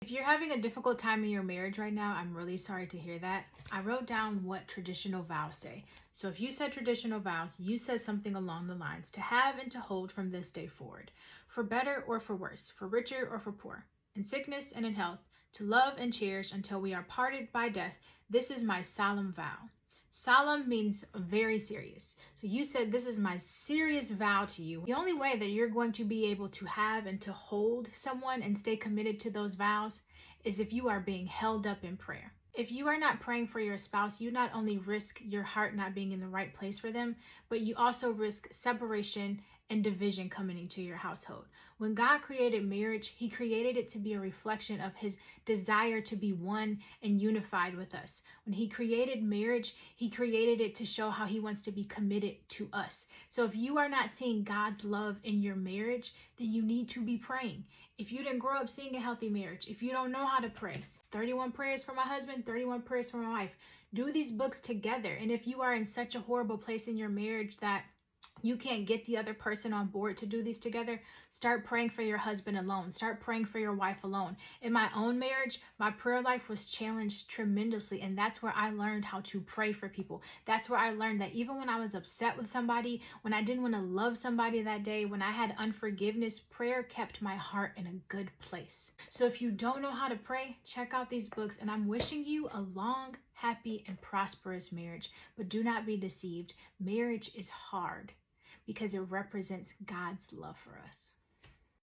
If you're having a difficult time in your marriage right now, I'm really sorry to hear that. I wrote down what traditional vows say. So if you said traditional vows, you said something along the lines to have and to hold from this day forward, for better or for worse, for richer or for poor, in sickness and in health, to love and cherish until we are parted by death. This is my solemn vow. Solemn means very serious. So you said, this is my serious vow to you. The only way that you're going to be able to have and to hold someone and stay committed to those vows is if you are being held up in prayer. If you are not praying for your spouse, you not only risk your heart not being in the right place for them, but you also risk separation and division coming into your household. When God created marriage, He created it to be a reflection of His desire to be one and unified with us. When He created marriage, He created it to show how He wants to be committed to us. So if you are not seeing God's love in your marriage, then you need to be praying. If you didn't grow up seeing a healthy marriage, if you don't know how to pray, 31 prayers for my husband, 31 prayers for my wife, do these books together. And if you are in such a horrible place in your marriage that you can't get the other person on board to do these together, start praying for your husband alone. Start praying for your wife alone. In my own marriage, my prayer life was challenged tremendously, and that's where I learned how to pray for people. That's where I learned that even when I was upset with somebody, when I didn't want to love somebody that day, when I had unforgiveness, prayer kept my heart in a good place. So if you don't know how to pray, check out these books, and I'm wishing you a long, happy, and prosperous marriage. But do not be deceived. Marriage is hard, because it represents God's love for us.